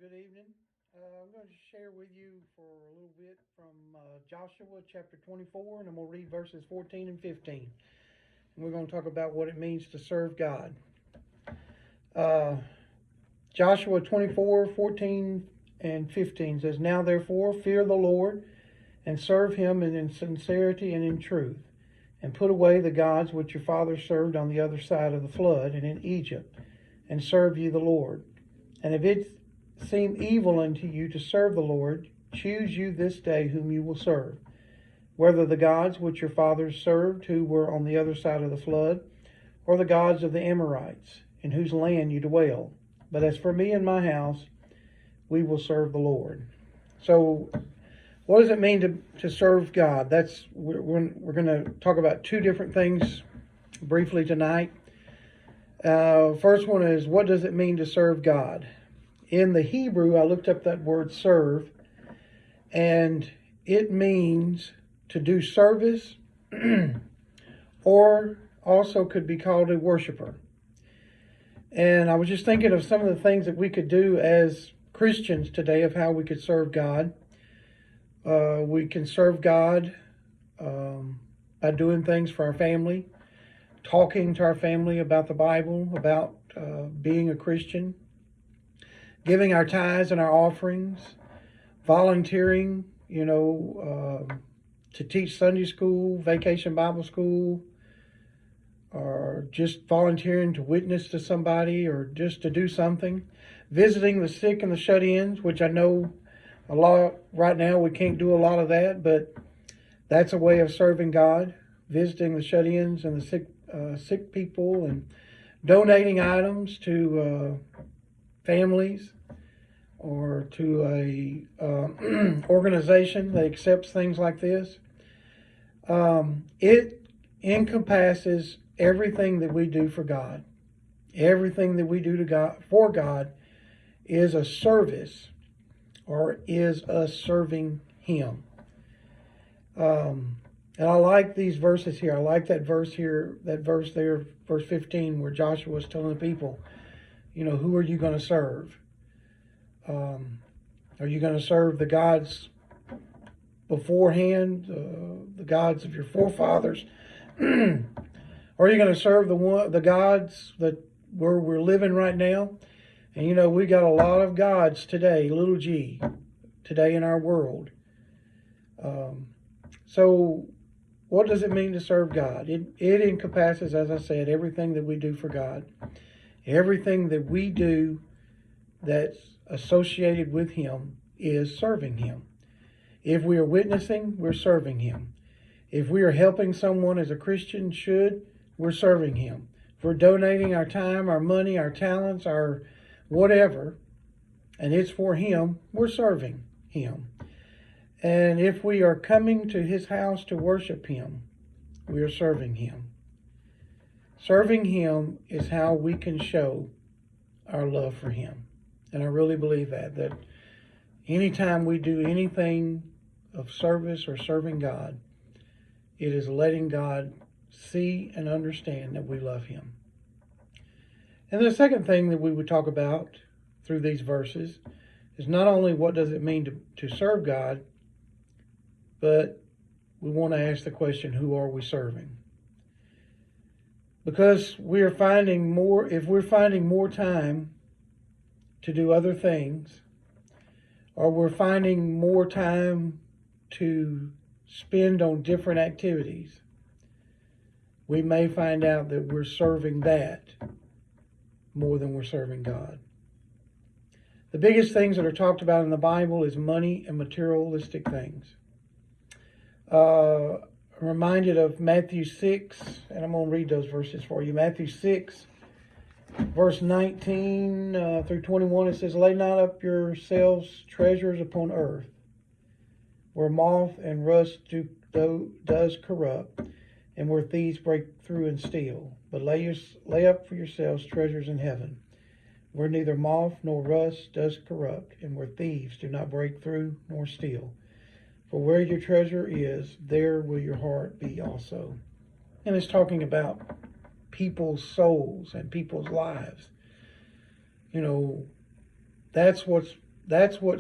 Good evening. I'm going to share with you for a little bit from Joshua chapter 24, and I'm going to read verses 14 and 15. And we're going to talk about what it means to serve God. Uh, Joshua 24, 14 and 15 says, "Now therefore fear the Lord, and serve him in sincerity and in truth, and put away the gods which your fathers served on the other side of the flood and in Egypt, and serve ye the Lord. And if it seem evil unto you to serve the Lord, choose you this day whom you will serve, whether the gods which your fathers served who were on the other side of the flood, or the gods of the Amorites, in whose land you dwell. But as for me and my house, we will serve the Lord." So what does it mean to serve God? We're going to talk about two different things briefly tonight. First one is, what does it mean to serve God? In the Hebrew, I looked up that word serve, and it means to do service or also could be called a worshiper. And I was just thinking of some of the things that we could do as Christians today of how we could serve God. We can serve God by doing things for our family, talking to our family about the Bible, about being a Christian, giving our tithes and our offerings, volunteering, to teach Sunday school, vacation Bible school, or just volunteering to witness to somebody or just to do something, visiting the sick and the shut-ins, which I know a lot right now we can't do a lot of that, but that's a way of serving God, visiting the shut-ins and the sick people, and donating items to families or to a organization that accepts things like this. It encompasses everything that we do for God. Everything that we do to God for God is a service, or is us serving Him. And I like these verses here. I like that verse here, that verse there, verse 15, where Joshua was telling the people, who are you going to serve? Are you going to serve the gods beforehand, the gods of your forefathers? Or are you going to serve the gods that where we're living right now? And we got a lot of gods today, little g, today in our world. So what does it mean to serve God? It encompasses, as I said, everything that we do for God. Everything that we do that's associated with Him is serving Him. If we are witnessing, we're serving Him. If we are helping someone as a Christian should, we're serving Him. If we're donating our time, our money, our talents, our whatever, and it's for Him, we're serving Him. And if we are coming to His house to worship Him, we are serving Him. Serving Him is how we can show our love for Him. And I really believe that anytime we do anything of service or serving God, it is letting God see and understand that we love Him. And the second thing that we would talk about through these verses is not only what does it mean to serve God, but we want to ask the question, who are we serving? Because if we're finding more time to do other things, or we're finding more time to spend on different activities, we may find out that we're serving that more than we're serving God. The biggest things that are talked about in the Bible is money and materialistic things. I'm reminded of Matthew 6, and I'm going to read those verses for you. Matthew 6, verse 19 through 21, it says, "Lay not up yourselves treasures upon earth, where moth and rust does corrupt, and where thieves break through and steal. But lay up for yourselves treasures in heaven, where neither moth nor rust does corrupt, and where thieves do not break through nor steal. For where your treasure is, there will your heart be also." And it's talking about people's souls and people's lives. That's what's That's what